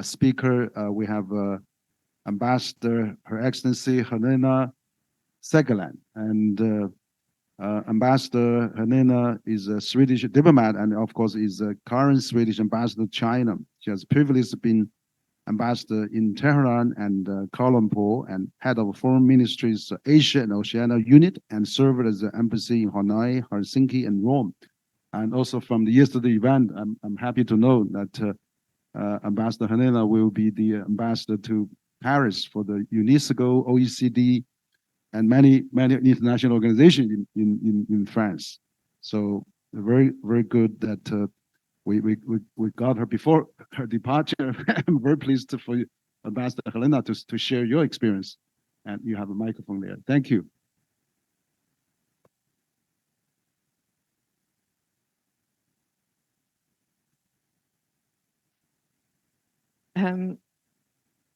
speaker. We have Ambassador, Her Excellency Helena Sangeland. And Ambassador Helena is a Swedish diplomat and, of course, is a current Swedish ambassador to China. She has previously been ambassador in Tehran and Kuala Lumpur and head of Foreign Ministry's Asia and Oceania unit and served as the embassy in Hanoi, Helsinki, and Rome. And also from the yesterday event, I'm happy to know that Ambassador Helena will be the ambassador to Paris for the UNESCO, OECD, and many international organizations in France. So very good that we got her before her departure. I'm very pleased for you, Ambassador Helena, to share your experience. And you have a microphone there. Thank you.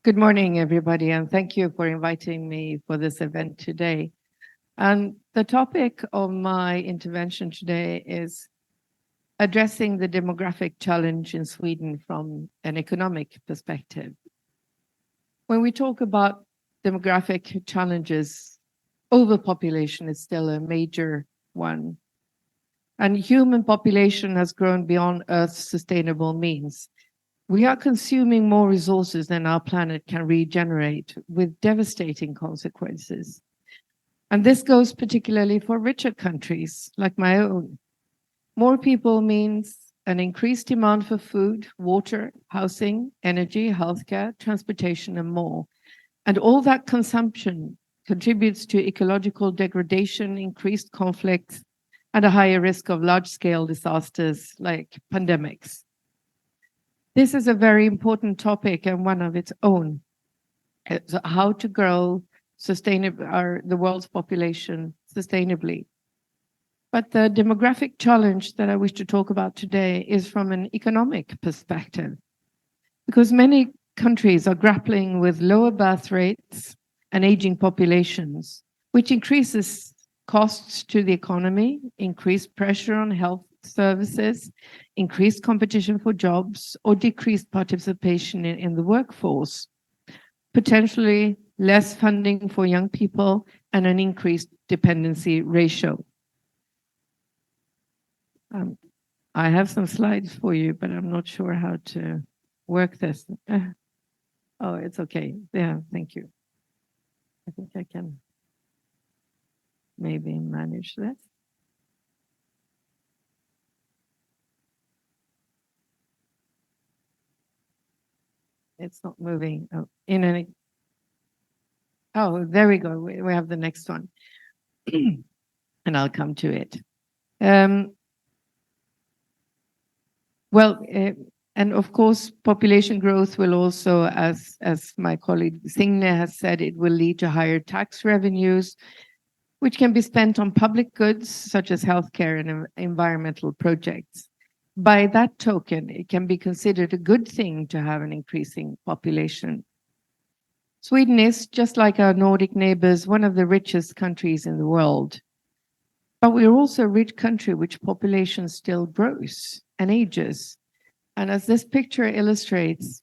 Good morning, everybody, and thank you for inviting me for this event today. And the topic of my intervention today is addressing the demographic challenge in Sweden from an economic perspective. When we talk about demographic challenges, overpopulation is still a major one. And human population has grown beyond Earth's sustainable means. We are consuming more resources than our planet can regenerate, with devastating consequences. And this goes particularly for richer countries like my own. More people means an increased demand for food, water, housing, energy, healthcare, transportation, and more. And all that consumption contributes to ecological degradation, increased conflicts, and a higher risk of large-scale disasters like pandemics. This is a very important topic and one of its own. It's how to grow the world's population sustainably. But the demographic challenge that I wish to talk about today is from an economic perspective, because many countries are grappling with lower birth rates and aging populations, which increases costs to the economy, increased pressure on health services, increased competition for jobs, or decreased participation in the workforce, potentially less funding for young people, and an increased dependency ratio. I have some slides for you, but I'm not sure how to work this. Oh, it's okay. Yeah, thank you. I think I can maybe manage this. It's not moving. Oh, there we go. We have the next one. And I'll come to it. And of course, population growth will also, as my colleague Signe has said, it will lead to higher tax revenues, which can be spent on public goods such as healthcare and environmental projects. By that token, it can be considered a good thing to have an increasing population. Sweden is, just like our Nordic neighbors, one of the richest countries in the world. But we're also a rich country which population still grows and ages. And as this picture illustrates,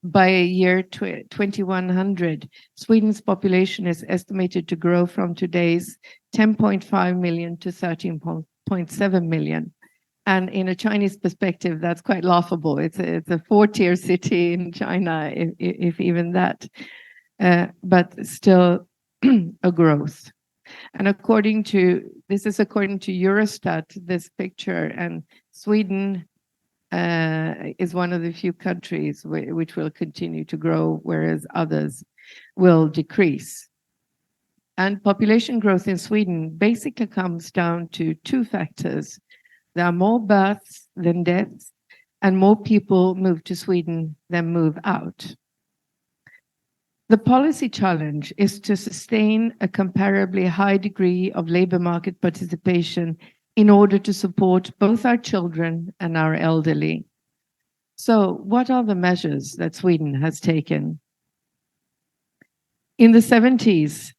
by year 2100, Sweden's population is estimated to grow from today's 10.5 million to 13.7 million. And in a Chinese perspective, that's quite laughable. It's a four-tier city in China, if even that, but still a growth. And this is according to Eurostat, this picture, and Sweden is one of the few countries which will continue to grow, whereas others will decrease. And population growth in Sweden basically comes down to two factors. There are more births than deaths, and more people move to Sweden than move out. The policy challenge is to sustain a comparably high degree of labor market participation in order to support both our children and our elderly. So, what are the measures that Sweden has taken? In the 70s,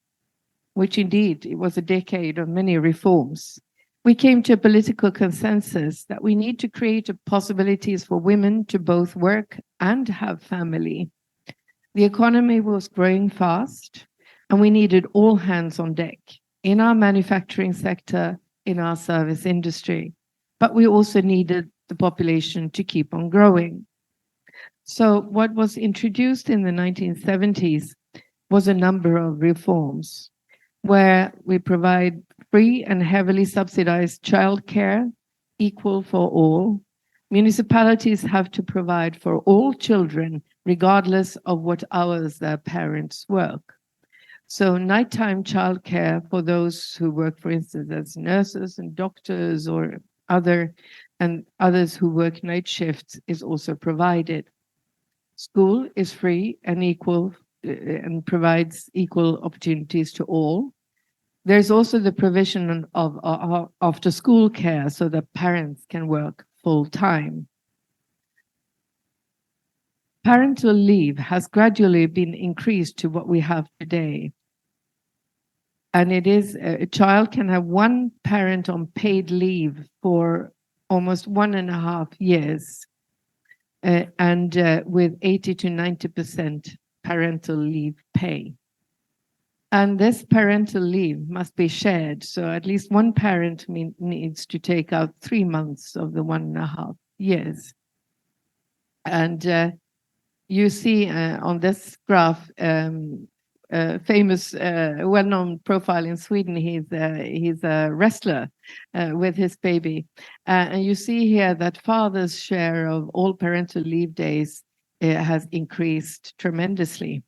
which indeed it was a decade of many reforms, we came to a political consensus that we need to create possibilities for women to both work and have family. The economy was growing fast, and we needed all hands on deck in our manufacturing sector, in our service industry, but we also needed the population to keep on growing. So what was introduced in the 1970s was a number of reforms where we provide free and heavily subsidized childcare, equal for all. Municipalities have to provide for all children, regardless of what hours their parents work. So nighttime childcare for those who work, for instance, as nurses and doctors or others who work night shifts is also provided. School is free and equal and provides equal opportunities to all. There's also the provision of after school care so that parents can work full time. Parental leave has gradually been increased to what we have today. And it is, a child can have one parent on paid leave for almost 1.5 years, and with 80 to 90% parental leave pay. And this parental leave must be shared. So at least one parent needs to take out 3 months of the 1.5 years. And you see on this graph, famous, well-known profile in Sweden. He's a wrestler with his baby. And you see here that father's share of all parental leave days has increased tremendously.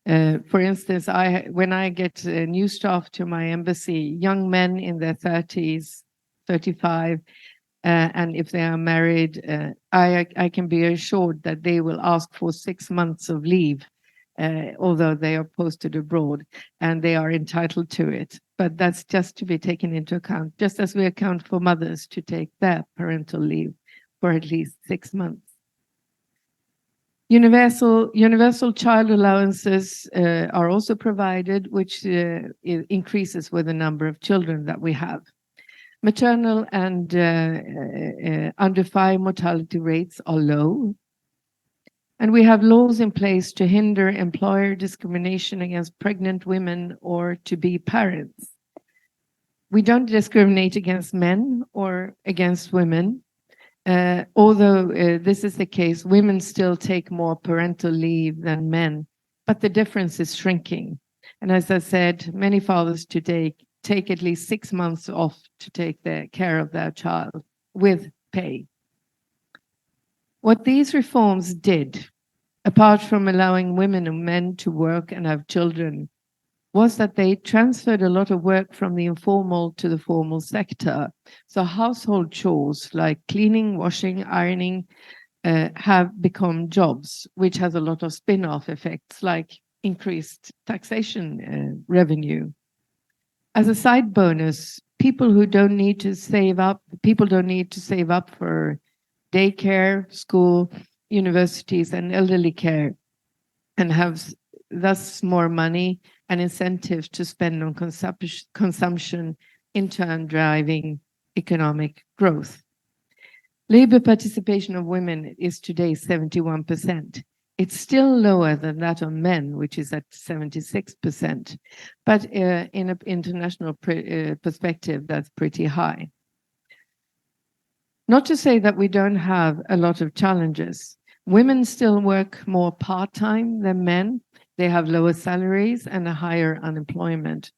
For instance, when I get new staff to my embassy, young men in their 30s, 35, and if they are married, I can be assured that they will ask for 6 months of leave, although they are posted abroad, and they are entitled to it. But that's just to be taken into account, just as we account for mothers to take their parental leave for at least 6 months. Universal child allowances are also provided, which increases with the number of children that we have. Maternal and under 5 mortality rates are low. And we have laws in place to hinder employer discrimination against pregnant women or to-be parents. We don't discriminate against men or against women. Although this is the case, women still take more parental leave than men, but the difference is shrinking. And as I said, many fathers today take at least 6 months off to take care of their child with pay. What these reforms did, apart from allowing women and men to work and have children, was that they transferred a lot of work from the informal to the formal sector. So household chores like cleaning, washing, ironing have become jobs, which has a lot of spin-off effects like increased taxation revenue. As a side bonus, people don't need to save up for daycare, school, universities, and elderly care, and have thus more money and incentives to spend on consumption, in turn driving economic growth. Labor participation of women is today 71%. It's still lower than that of men, which is at 76%. But in an international perspective, that's pretty high. Not to say that we don't have a lot of challenges. Women still work more part-time than men. They have lower salaries and a higher unemployment.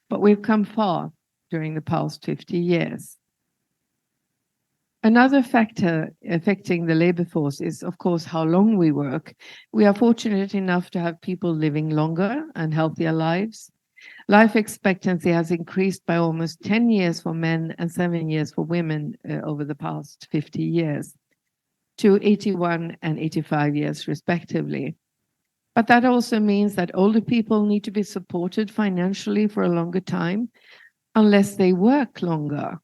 But we've come far during the past 50 years. Another factor affecting the labor force is, of course, how long we work. We are fortunate enough to have people living longer and healthier lives. Life expectancy has increased by almost 10 years for men and 7 years for women over the past 50 years, to 81 and 85 years respectively. But that also means that older people need to be supported financially for a longer time, unless they work longer,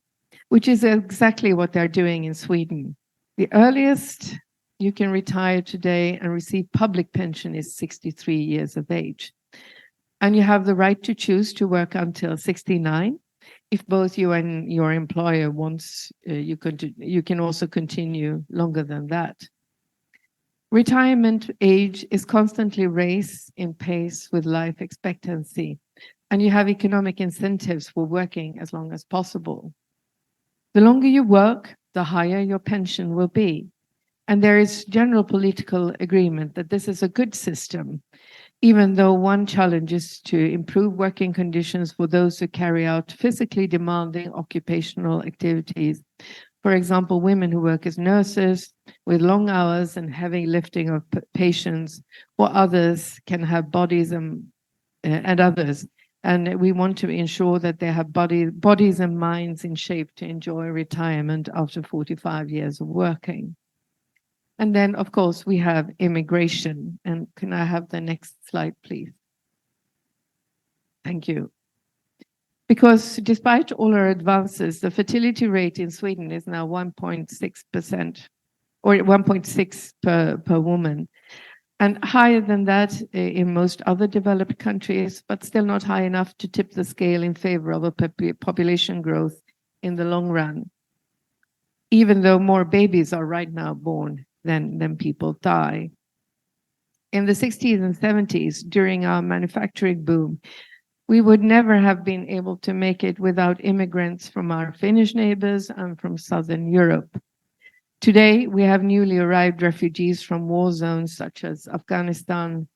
which is exactly what they're doing in Sweden. The earliest you can retire today and receive public pension is 63 years of age. And you have the right to choose to work until 69. if both you and your employer wants, you can also continue longer than that. Retirement age is constantly raised in pace with life expectancy, and you have economic incentives for working as long as possible. The longer you work, the higher your pension will be. And there is general political agreement that this is a good system, even though one challenge is to improve working conditions for those who carry out physically demanding occupational activities. For example, women who work as nurses with long hours and heavy lifting of patients, or others can have bodies and others. And we want to ensure that they have bodies and minds in shape to enjoy retirement after 45 years of working. And then, of course, we have immigration. And can I have the next slide, please? Thank you. Because despite all our advances, the fertility rate in Sweden is now 1.6%, or 1.6 per woman, and higher than that in most other developed countries, but still not high enough to tip the scale in favor of a population growth in the long run, even though more babies are right now born than people die. In the 60s and 70s, during our manufacturing boom, we would never have been able to make it without immigrants from our Finnish neighbors and from Southern Europe. Today, we have newly arrived refugees from war zones such as Afghanistan,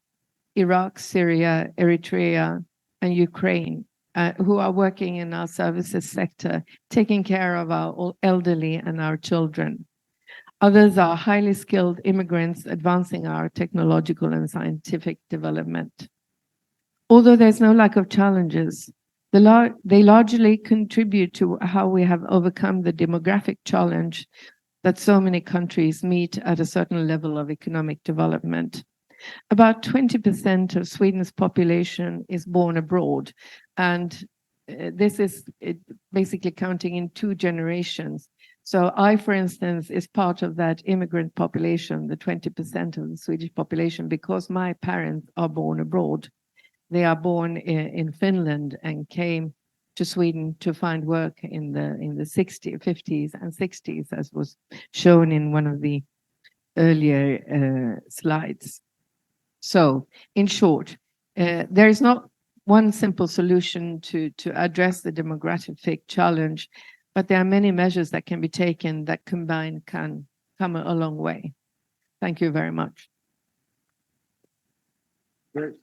Iraq, Syria, Eritrea, and Ukraine, who are working in our services sector, taking care of our elderly and our children. Others are highly skilled immigrants advancing our technological and scientific development. Although there's no lack of challenges, they largely contribute to how we have overcome the demographic challenge that so many countries meet at a certain level of economic development. About 20% of Sweden's population is born abroad, and this is basically counting in 2 generations. So I, for instance, is part of that immigrant population, the 20% of the Swedish population, because my parents are born abroad. They are born in Finland and came to Sweden to find work in the 50s and 60s, as was shown in one of the earlier slides. So, in short, there is not one simple solution to address the demographic challenge, but there are many measures that can be taken that combined can come a long way. Thank you very much. Great.